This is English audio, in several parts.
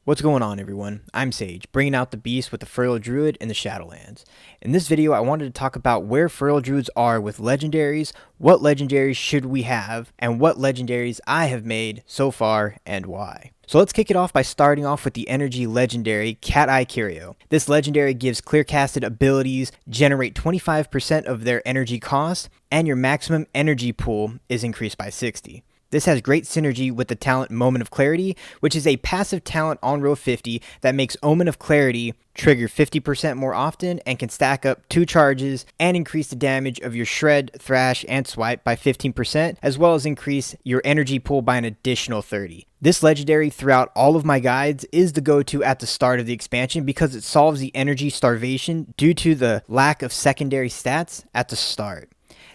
What's going on, everyone? I'm Sage, bringing out the beast with the Feral Druid in the Shadowlands. In this video, I wanted to talk about where Feral Druids are with legendaries, what legendaries should we have, and what legendaries I have made so far and why. So let's kick it off by starting off with the energy legendary Eye Curio. This legendary gives clear-casted abilities, generate 25% of their energy cost, and your maximum energy pool is increased by 60. This has great synergy with the talent Moment of Clarity, which is a passive talent on row 50 that makes Omen of Clarity trigger 50% more often and can stack up 2 charges and increase the damage of your Shred, Thrash, and Swipe by 15%, as well as increase your energy pool by an additional 30. This legendary throughout all of my guides is the go-to at the start of the expansion because it solves the energy starvation due to the lack of secondary stats at the start.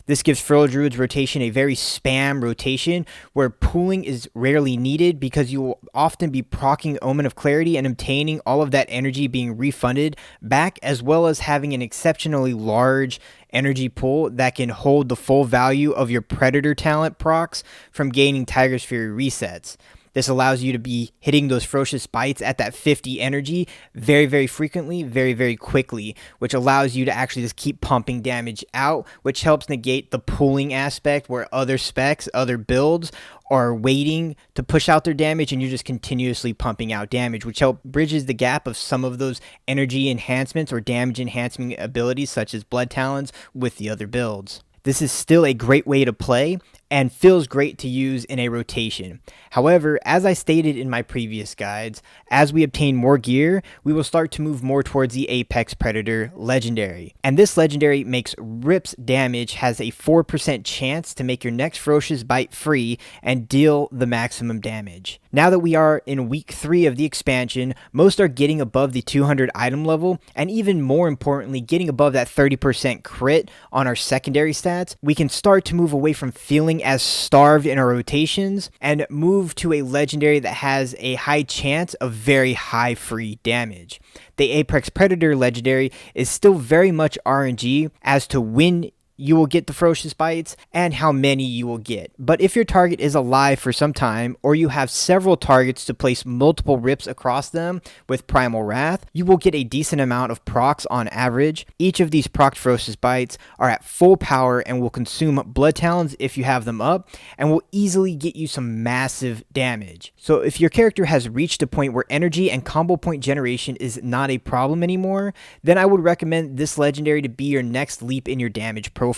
This gives Feral Druid's rotation a very spam rotation where pooling is rarely needed because you will often be proccing Omen of Clarity and obtaining all of that energy being refunded back, as well as having an exceptionally large energy pool that can hold the full value of your Predator talent procs from gaining Tiger's Fury resets. This allows you to be hitting those ferocious bites at that 50 energy very frequently, very quickly, which allows you to actually just keep pumping damage out, which helps negate the pooling aspect where other specs, other builds are waiting to push out their damage and you're just continuously pumping out damage, which bridges the gap of some of those energy enhancements or damage enhancing abilities such as Blood Talons with the other builds. This is still a great way to play and feels great to use in a rotation. However, as I stated in my previous guides, as we obtain more gear, we will start to move more towards the Apex Predator legendary. And this legendary makes Rip's damage has a 4% chance to make your next Ferocious Bite free and deal the maximum damage. Now that we are in week 3 of the expansion, most are getting above the 200 item level, and even more importantly, getting above that 30% crit on our secondary stats. We can start to move away from feeling as starved in our rotations and move to a legendary that has a high chance of very high free damage. The Apex Predator legendary is still very much RNG as to when you will get the Ferocious Bites and how many you will get. But if your target is alive for some time, or you have several targets to place multiple rips across them with Primal Wrath, you will get a decent amount of procs on average. Each of these procced Ferocious Bites are at full power and will consume Blood Talons if you have them up, and will easily get you some massive damage. So if your character has reached a point where energy and combo point generation is not a problem anymore, then I would recommend this legendary to be your next leap in your damage profile.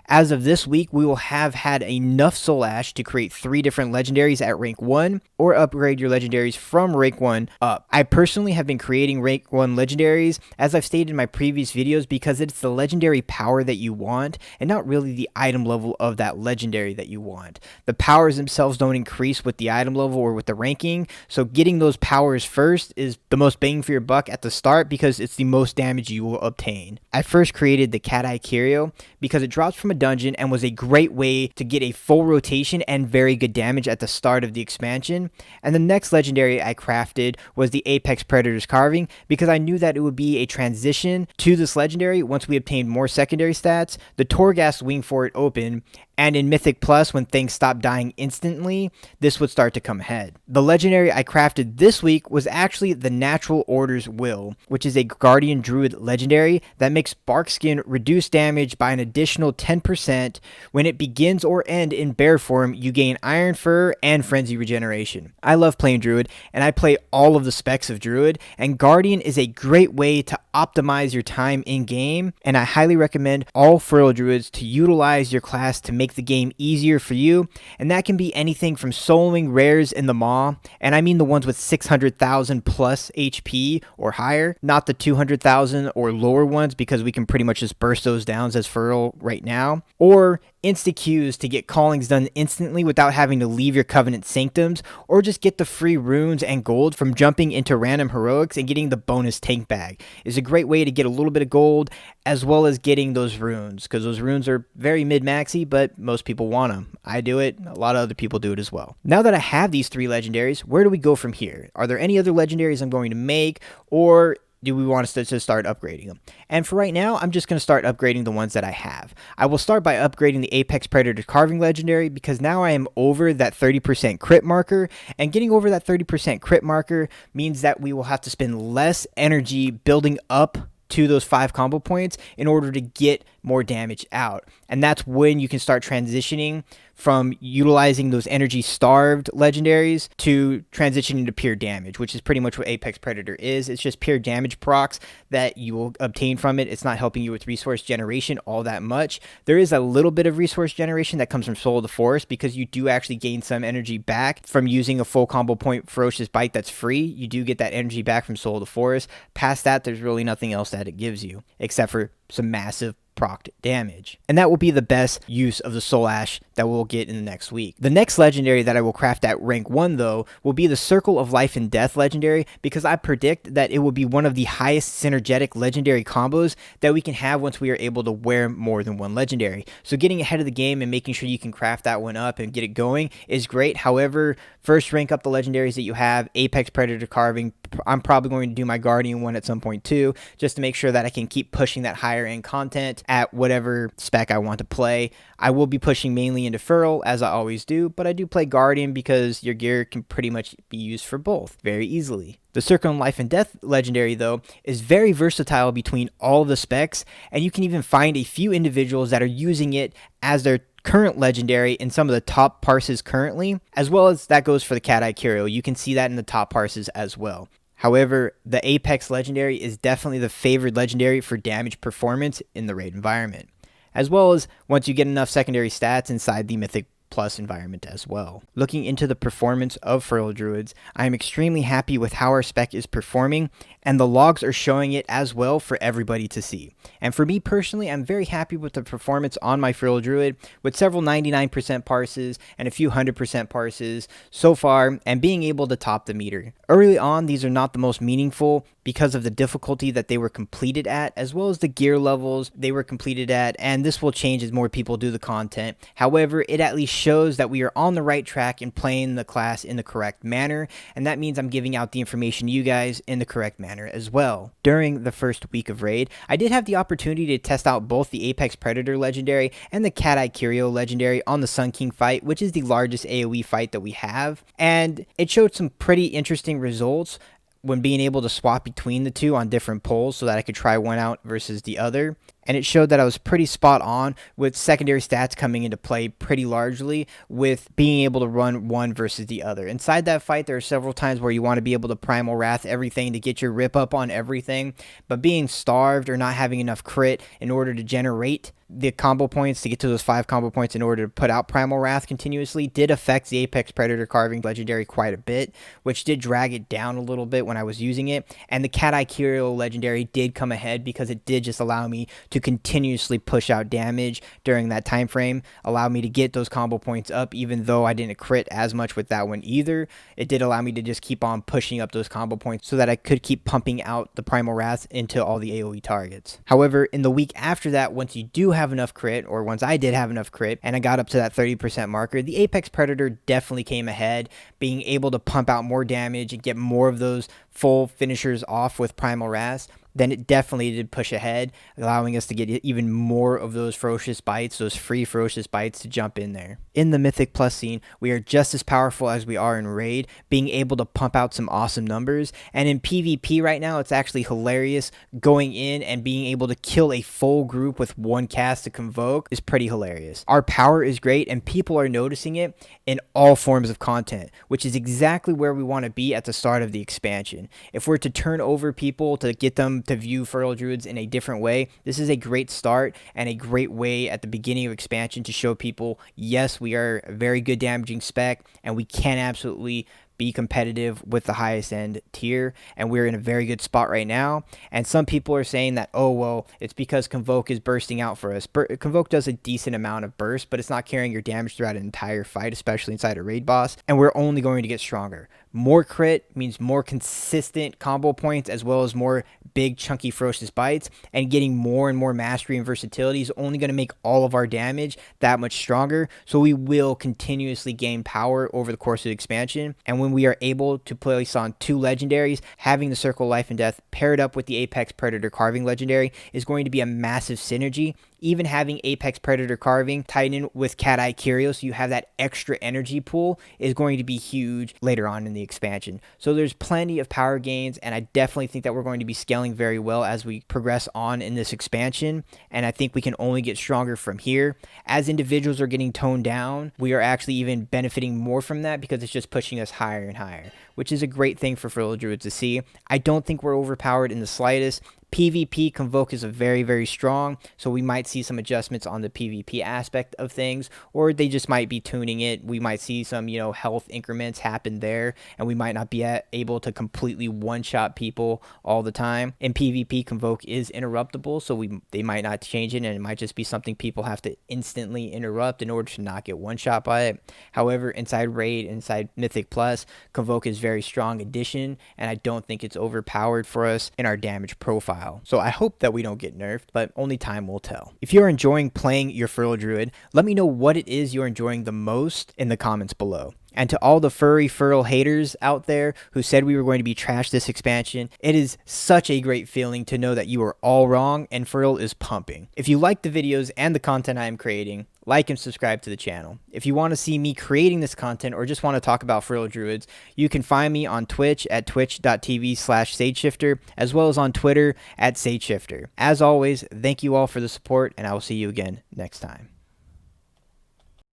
As of this week, we will have had enough Soul Ash to create 3 different legendaries at rank 1 or upgrade your legendaries from rank 1 up. I personally have been creating rank 1 legendaries, as I've stated in my previous videos, because it's the legendary power that you want and not really the item level of that legendary that you want. The powers themselves don't increase with the item level or with the ranking, so getting those powers first is the most bang for your buck at the start because it's the most damage you will obtain. I first created the Eye Curio because it drops from a dungeon and was a great way to get a full rotation and very good damage at the start of the expansion. And the next legendary I crafted was the Apex Predator's Carving because I knew that it would be a transition to this legendary once we obtained more secondary stats, the Torghast Wing for it open, and in Mythic Plus, when things stop dying instantly, this would start to come ahead. The legendary I crafted this week was actually the Natural Order's Will, which is a Guardian Druid legendary that makes Barkskin reduce damage by an additional 10%. When it begins or ends in bear form, you gain Iron Fur and Frenzy Regeneration. I love playing Druid, and I play all of the specs of Druid, and Guardian is a great way to optimize your time in game, and I highly recommend all Feral Druids to utilize your class to make the game easier for you, and that can be anything from soloing rares in the Maw, and I mean the ones with 600,000 plus HP or higher, not the 200,000 or lower ones, because we can pretty much just burst those down as Feral right now, or insta-queues to get callings done instantly without having to leave your Covenant Sanctums, or just get the free runes and gold from jumping into random heroics and getting the bonus tank bag. Is a great way to get a little bit of gold as well as getting those runes, because those runes are very mid-maxy, but most people want them. I do it, a lot of other people do it as well. Now that I have these 3 legendaries, where do we go from here? Are there any other legendaries I'm going to make, or do we want us to start upgrading them? And for right now, I'm just going to start upgrading the ones that I have. I will start by upgrading the Apex Predator Carving Legendary, because now I am over that 30% crit marker, and getting over that 30% crit marker means that we will have to spend less energy building up to those 5 combo points in order to get more damage out. And that's when you can start transitioning from utilizing those energy starved legendaries to transitioning to pure damage, which is pretty much what Apex Predator is. It's just pure damage procs that you will obtain from it. It's not helping you with resource generation all that much. There is a little bit of resource generation that comes from Soul of the Forest, because you do actually gain some energy back from using a full combo point Ferocious Bite that's free. You do get that energy back from Soul of the Forest. Past that, there's really nothing else that it gives you except for some massive proc damage. And that will be the best use of the Soul Ash that we'll get in the next week. The next legendary that I will craft at rank 1 though will be the Circle of Life and Death legendary, because I predict that it will be one of the highest synergetic legendary combos that we can have once we are able to wear more than one legendary. So getting ahead of the game and making sure you can craft that one up and get it going is great. However, first rank up the legendaries that you have. Apex Predator Carving, I'm probably going to do my Guardian one at some point too, just to make sure that I can keep pushing that higher end content at whatever spec I want to play. I will be pushing mainly into Feral, as I always do, but I do play Guardian because your gear can pretty much be used for both very easily. The Circle of Life and Death legendary, though, is very versatile between all of the specs, and you can even find a few individuals that are using it as their current legendary in some of the top parses currently, as well as that goes for the Eye Curio. You can see that in the top parses as well. However, the Apex legendary is definitely the favored legendary for damage performance in the raid environment, as well as once you get enough secondary stats inside the Mythic Plus environment as well. Looking into the performance of Feral Druids, I am extremely happy with how our spec is performing, and the logs are showing it as well for everybody to see. And for me personally, I'm very happy with the performance on my Feral Druid, with several 99% parses and a few 100% parses so far, and being able to top the meter. Early on, these are not the most meaningful because of the difficulty that they were completed at, as well as the gear levels they were completed at, and this will change as more people do the content. However, it at least shows that we are on the right track in playing the class in the correct manner, and that means I'm giving out the information to you guys in the correct manner as well. During the first week of raid, I did have the opportunity to test out both the Apex Predator legendary and the Eye Curio legendary on the Sun King fight, which is the largest AoE fight that we have, and it showed some pretty interesting results when being able to swap between the two on different polls so that I could try one out versus the other. And it showed that I was pretty spot on with secondary stats coming into play pretty largely with being able to run one versus the other. Inside that fight, there are several times where you want to be able to Primal Wrath everything to get your rip up on everything, but being starved or not having enough crit in order to generate the combo points to get to those 5 combo points in order to put out Primal Wrath continuously did affect the Apex Predator Carving legendary quite a bit, which did drag it down a little bit when I was using it. And the Eye Curio legendary did come ahead because it did just allow me to continuously push out damage during that time frame, allow me to get those combo points up even though I didn't crit as much with that one either. It did allow me to just keep on pushing up those combo points so that I could keep pumping out the Primal Wrath into all the AoE targets. However, in the week after that, once you do have enough crit, or once I did have enough crit and I got up to that 30% marker, the Apex Predator definitely came ahead, being able to pump out more damage and get more of those full finishers off with Primal Wrath. Then it definitely did push ahead, allowing us to get even more of those Ferocious Bites, those free Ferocious Bites to jump in there. In the Mythic Plus scene, we are just as powerful as we are in Raid, being able to pump out some awesome numbers. And in PvP right now, it's actually hilarious. Going in and being able to kill a full group with one cast to Convoke is pretty hilarious. Our power is great, and people are noticing it in all forms of content, which is exactly where we want to be at the start of the expansion. If we're to turn over people to get them to view Feral Druids in a different way, this is a great start and a great way at the beginning of expansion to show people, yes, we are a very good damaging spec and we can absolutely be competitive with the highest end tier, and we're in a very good spot right now. And some people are saying that, oh well, it's because Convoke is bursting out for us. Convoke does a decent amount of burst, but it's not carrying your damage throughout an entire fight, especially inside a raid boss, and we're only going to get stronger. More crit means more consistent combo points, as well as more big, chunky, ferocious bites, and getting more and more mastery and versatility is only going to make all of our damage that much stronger. So we will continuously gain power over the course of the expansion. And when we are able to place on 2 legendaries, having the Circle of Life and Death paired up with the Apex Predator Carving legendary is going to be a massive synergy. Even having Apex Predator Carving tied in with Eye Curio, so you have that extra energy pool, is going to be huge later on in the expansion. So there's plenty of power gains, and I definitely think that we're going to be scaling very well as we progress on in this expansion, and I think we can only get stronger from here. As individuals are getting toned down, we are actually even benefiting more from that because it's just pushing us higher and higher, which is a great thing for Feral Druids to see. I don't think we're overpowered in the slightest. PvP Convoke is a very, very strong, so we might see some adjustments on the PvP aspect of things, or they just might be tuning it. We might see some, health increments happen there, and we might not be able to completely one-shot people all the time. In PvP, Convoke is interruptible, so they might not change it, and it might just be something people have to instantly interrupt in order to not get one-shot by it. However, inside Raid, inside Mythic Plus, Convoke is very strong addition, and I don't think it's overpowered for us in our damage profile. So I hope that we don't get nerfed, but only time will tell. If you're enjoying playing your Feral Druid, let me know what it is you're enjoying the most in the comments below. And to all the furry Feral haters out there who said we were going to be trash this expansion, it is such a great feeling to know that you are all wrong and Feral is pumping. If you like the videos and the content I am creating, like and subscribe to the channel. If you want to see me creating this content or just want to talk about Feral Druids, you can find me on Twitch at twitch.tv/sageshifter, as well as on Twitter at sageshifter. As always, thank you all for the support, and I will see you again next time.